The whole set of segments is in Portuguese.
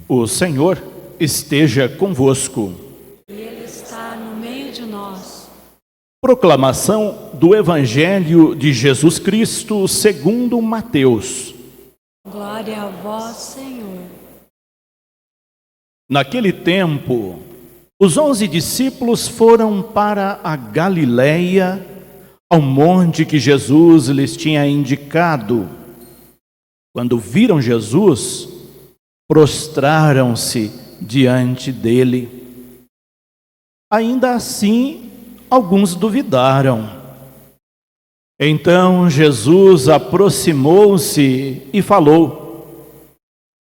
O Senhor esteja convosco. Ele está no meio de nós. Proclamação do Evangelho de Jesus Cristo segundo Mateus. Glória a vós, Senhor. Naquele tempo, os 11 discípulos foram para a Galileia, ao monte que Jesus lhes tinha indicado. Quando viram Jesus, prostraram-se diante dele. Ainda assim, alguns duvidaram. Então Jesus aproximou-se e falou: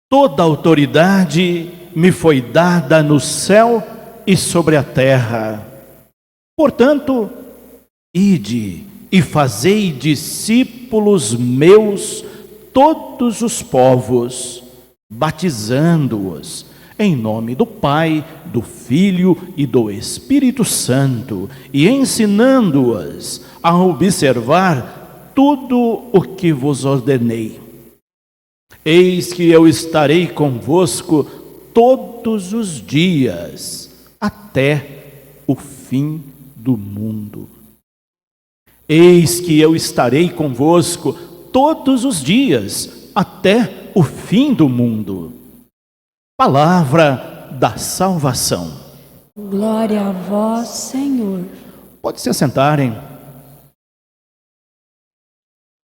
Toda autoridade me foi dada no céu e sobre a terra. Portanto, ide e fazei discípulos meus todos os povos, batizando-os em nome do Pai, do Filho e do Espírito Santo, e ensinando-os a observar tudo o que vos ordenei. Eis que eu estarei convosco todos os dias, até o fim do mundo. Eis que eu estarei convosco todos os dias, até o fim do mundo. Palavra da salvação. Glória a vós, Senhor. Pode se assentarem.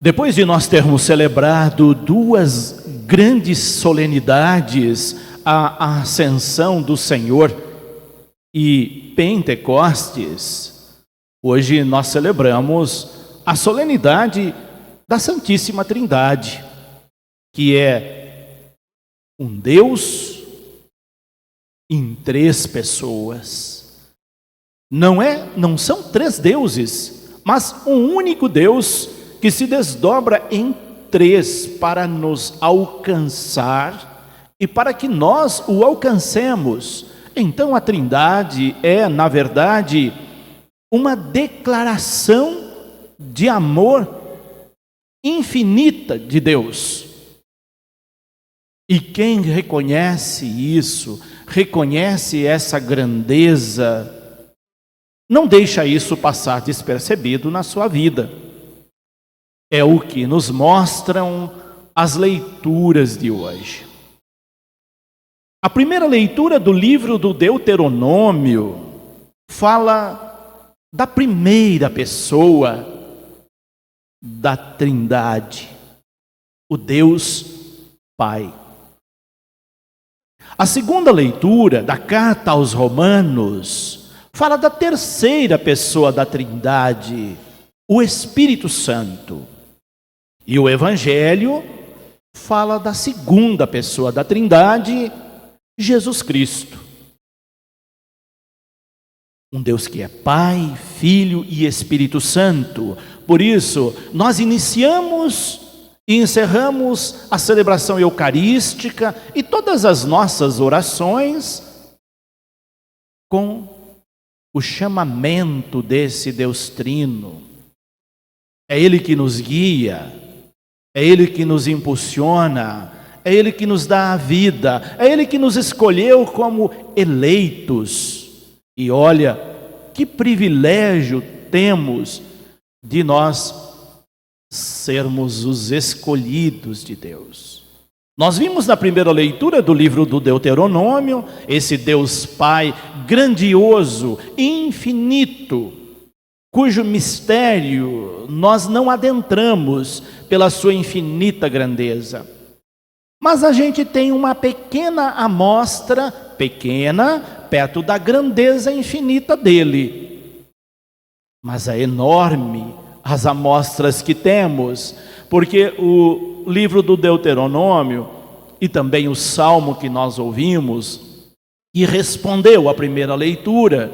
Depois de nós termos celebrado duas grandes solenidades, a Ascensão do Senhor e Pentecostes, hoje nós celebramos a solenidade da Santíssima Trindade, que é um Deus em três pessoas. Não são três deuses, mas um único Deus que se desdobra em três para nos alcançar e para que nós o alcancemos. Então a Trindade é, na verdade, uma declaração de amor infinita de Deus. E quem reconhece isso, reconhece essa grandeza, não deixa isso passar despercebido na sua vida. É o que nos mostram as leituras de hoje. A primeira leitura do livro do Deuteronômio fala da primeira pessoa da Trindade, o Deus Pai. A segunda leitura da carta aos Romanos fala da terceira pessoa da Trindade, o Espírito Santo. E o Evangelho fala da segunda pessoa da Trindade, Jesus Cristo. Um Deus que é Pai, Filho e Espírito Santo. Por isso, nós iniciamos e encerramos a celebração eucarística e todas as nossas orações com o chamamento desse Deus Trino. É Ele que nos guia, é Ele que nos impulsiona, é Ele que nos dá a vida, é Ele que nos escolheu como eleitos. E olha, que privilégio temos de nós sermos os escolhidos de Deus. Nós vimos na primeira leitura do livro do Deuteronômio, esse Deus Pai grandioso, infinito, cujo mistério nós não adentramos pela sua infinita grandeza. Mas a gente tem uma pequena amostra, pequena, perto da grandeza infinita dele. Mas é enorme as amostras que temos, porque o livro do Deuteronômio e também o Salmo que nós ouvimos e respondeu à primeira leitura,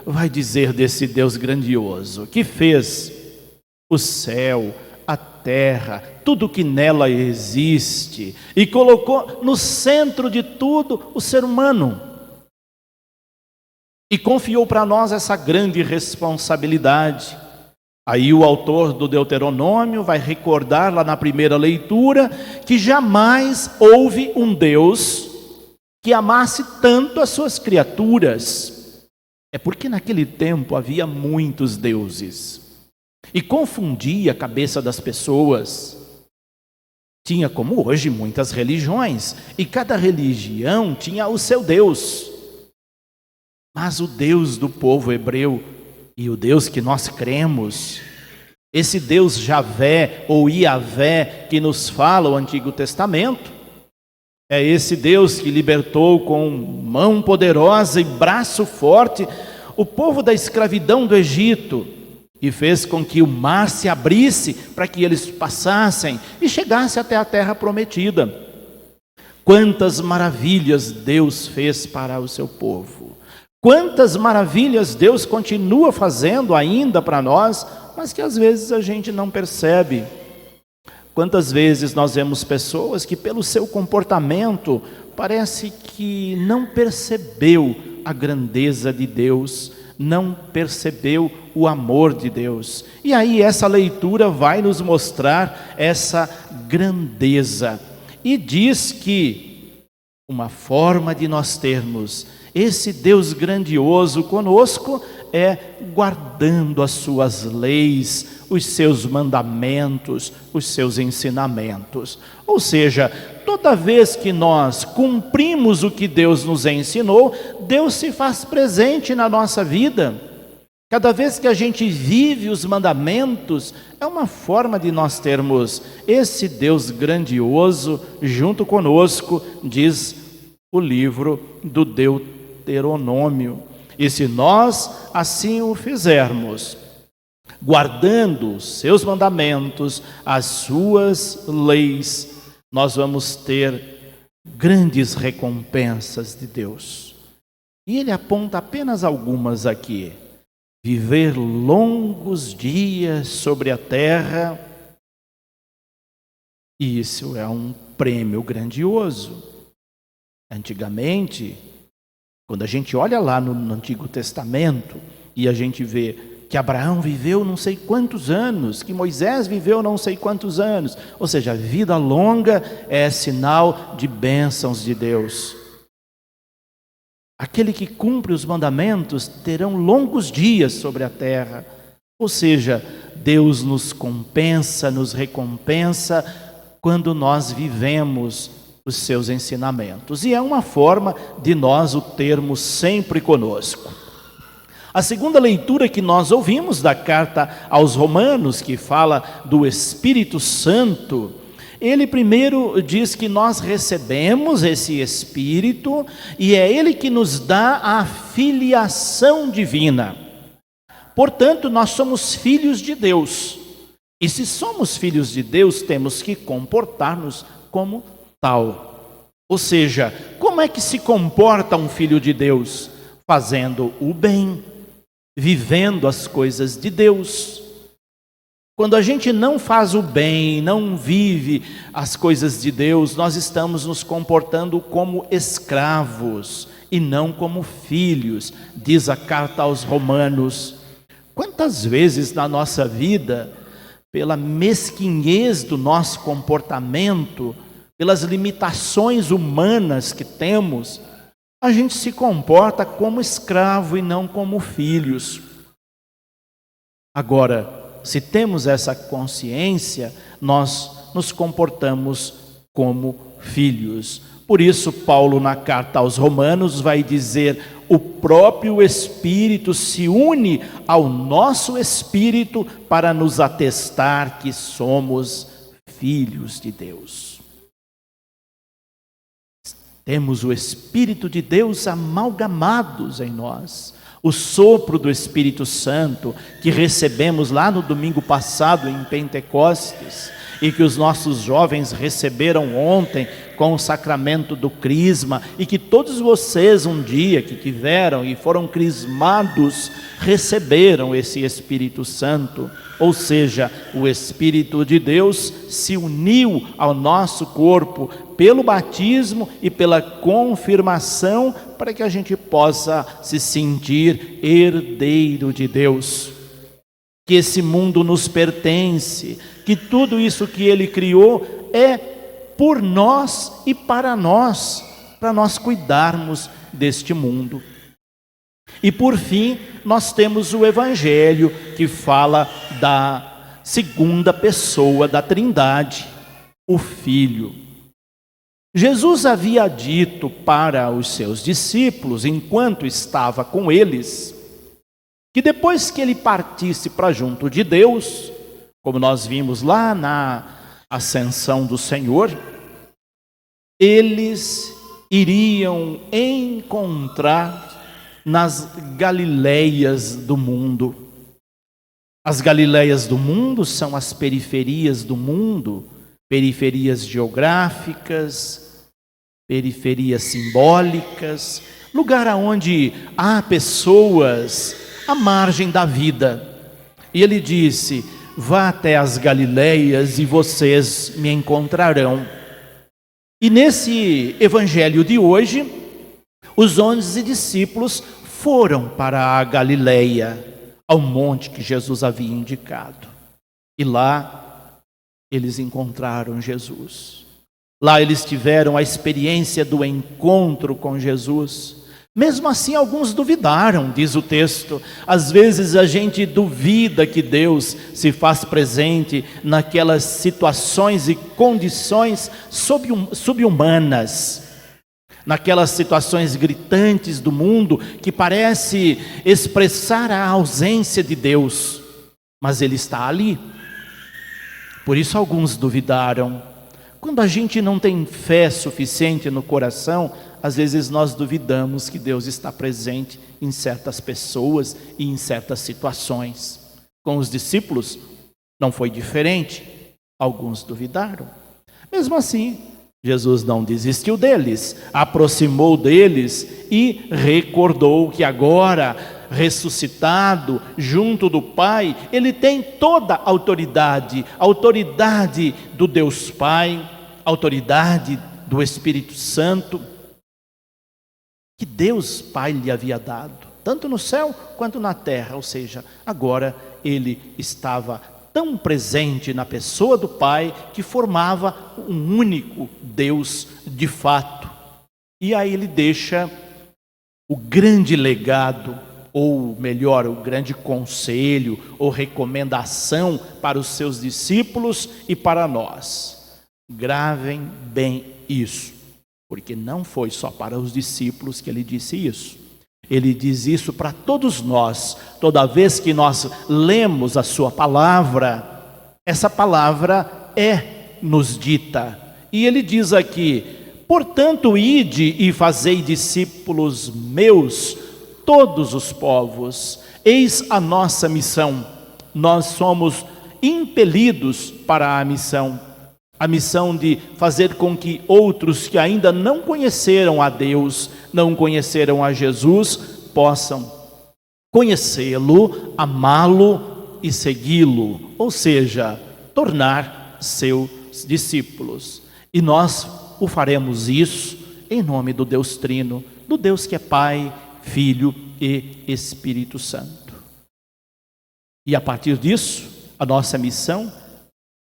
vai dizer desse Deus grandioso que fez o céu, a terra, tudo que nela existe e colocou no centro de tudo o ser humano. E confiou para nós essa grande responsabilidade. Aí o autor do Deuteronômio vai recordar lá na primeira leitura que jamais houve um Deus que amasse tanto as suas criaturas. É porque naquele tempo havia muitos deuses e confundia a cabeça das pessoas. Tinha, como hoje, muitas religiões, e cada religião tinha o seu Deus. Mas o Deus do povo hebreu e o Deus que nós cremos, esse Deus Javé ou Iavé que nos fala o Antigo Testamento, é esse Deus que libertou com mão poderosa e braço forte o povo da escravidão do Egito e fez com que o mar se abrisse para que eles passassem e chegassem até a terra prometida. Quantas maravilhas Deus fez para o seu povo! Quantas maravilhas Deus continua fazendo ainda para nós, mas que às vezes a gente não percebe. Quantas vezes nós vemos pessoas que pelo seu comportamento parece que não percebeu a grandeza de Deus, não percebeu o amor de Deus. E aí essa leitura vai nos mostrar essa grandeza. E diz que uma forma de nós termos esse Deus grandioso conosco é guardando as suas leis, os seus mandamentos, os seus ensinamentos. Ou seja, toda vez que nós cumprimos o que Deus nos ensinou, Deus se faz presente na nossa vida. Cada vez que a gente vive os mandamentos, é uma forma de nós termos esse Deus grandioso junto conosco, diz o livro do Deuteronômio. E se nós assim o fizermos, guardando os seus mandamentos, as suas leis, nós vamos ter grandes recompensas de Deus. E ele aponta apenas algumas aqui. Viver longos dias sobre a terra, e isso é um prêmio grandioso. Antigamente, quando a gente olha lá no Antigo Testamento e a gente vê que Abraão viveu não sei quantos anos, que Moisés viveu não sei quantos anos, ou seja, a vida longa é sinal de bênçãos de Deus. Aquele que cumpre os mandamentos terão longos dias sobre a terra, ou seja, Deus nos compensa, nos recompensa quando nós vivemos os seus ensinamentos. E é uma forma de nós o termos sempre conosco. A segunda leitura que nós ouvimos da carta aos Romanos, que fala do Espírito Santo, ele primeiro diz que nós recebemos esse Espírito e é ele que nos dá a filiação divina. Portanto, nós somos filhos de Deus. E se somos filhos de Deus, temos que comportar-nos como tal. Ou seja, como é que se comporta um filho de Deus? Fazendo o bem, vivendo as coisas de Deus. Quando a gente não faz o bem, não vive as coisas de Deus, nós estamos nos comportando como escravos e não como filhos, diz a carta aos Romanos. Quantas vezes na nossa vida, pela mesquinhez do nosso comportamento, pelas limitações humanas que temos, a gente se comporta como escravo e não como filhos. Agora, se temos essa consciência, nós nos comportamos como filhos. Por isso, Paulo, na carta aos Romanos, vai dizer: o próprio Espírito se une ao nosso espírito para nos atestar que somos filhos de Deus. Temos o Espírito de Deus amalgamados em nós. O sopro do Espírito Santo que recebemos lá no domingo passado em Pentecostes e que os nossos jovens receberam ontem com o sacramento do crisma e que todos vocês um dia que tiveram e foram crismados receberam esse Espírito Santo. Ou seja, o Espírito de Deus se uniu ao nosso corpo pelo batismo e pela confirmação para que a gente possa se sentir herdeiro de Deus. Que esse mundo nos pertence, que tudo isso que Ele criou é por nós e para nós. para nós cuidarmos deste mundo. E por fim, nós temos o Evangelho que fala da segunda pessoa da Trindade, o Filho. Jesus havia dito para os seus discípulos, enquanto estava com eles, que depois que ele partisse para junto de Deus, como nós vimos lá na ascensão do Senhor, eles iriam encontrar nas Galileias do mundo. As Galileias do mundo são as periferias do mundo, periferias geográficas, periferias simbólicas, lugar onde há pessoas à margem da vida. E ele disse: vá até as Galileias e vocês me encontrarão. E nesse evangelho de hoje, os 11 discípulos foram para a Galileia, ao monte que Jesus havia indicado. E lá eles encontraram Jesus. Lá eles tiveram a experiência do encontro com Jesus. Mesmo assim, alguns duvidaram, diz o texto. Às vezes a gente duvida que Deus se faz presente naquelas situações e condições subhumanas, naquelas situações gritantes do mundo que parece expressar a ausência de Deus, mas Ele está ali. Por isso alguns duvidaram. Quando a gente não tem fé suficiente no coração, às vezes nós duvidamos que Deus está presente em certas pessoas e em certas situações. Com os discípulos não foi diferente. Alguns duvidaram. Mesmo assim, Jesus não desistiu deles, aproximou deles e recordou que agora, ressuscitado junto do Pai, ele tem toda a autoridade do Deus Pai, autoridade do Espírito Santo, que Deus Pai lhe havia dado, tanto no céu quanto na terra. Ou seja, agora ele estava tão presente na pessoa do Pai que formava um único Deus de fato. E aí ele deixa o grande legado, ou melhor, o grande conselho ou recomendação para os seus discípulos e para nós. Gravem bem isso, porque não foi só para os discípulos que ele disse isso. Ele diz isso para todos nós. Toda vez que nós lemos a sua palavra, essa palavra nos dita. E ele diz aqui: portanto, ide e fazei discípulos meus todos os povos. Eis a nossa missão. Nós somos impelidos para a missão de fazer com que outros que ainda não conheceram a Deus, não conheceram a Jesus, possam conhecê-lo, amá-lo e segui-lo, ou seja, tornar seus discípulos. E nós o faremos isso em nome do Deus Trino, do Deus que é Pai, Filho e Espírito Santo. E a partir disso, a nossa missão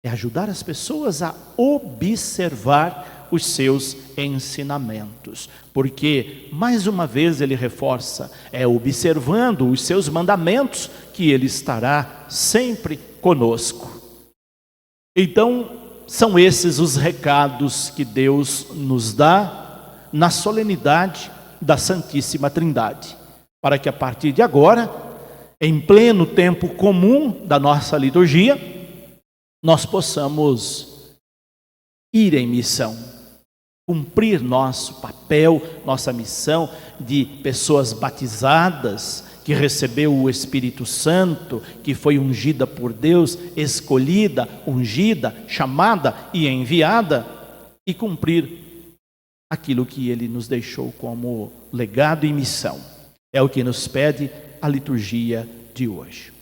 é ajudar as pessoas a observar os seus ensinamentos. Porque, mais uma vez ele reforça, é observando os seus mandamentos que ele estará sempre conosco. Então, são esses os recados que Deus nos dá na solenidade da Santíssima Trindade, para que a partir de agora, em pleno tempo comum da nossa liturgia, nós possamos ir em missão, cumprir nosso papel, nossa missão de pessoas batizadas, que recebeu o Espírito Santo, que foi ungida por Deus, escolhida, ungida, chamada e enviada, e cumprir aquilo que Ele nos deixou como legado e missão. É o que nos pede a liturgia de hoje.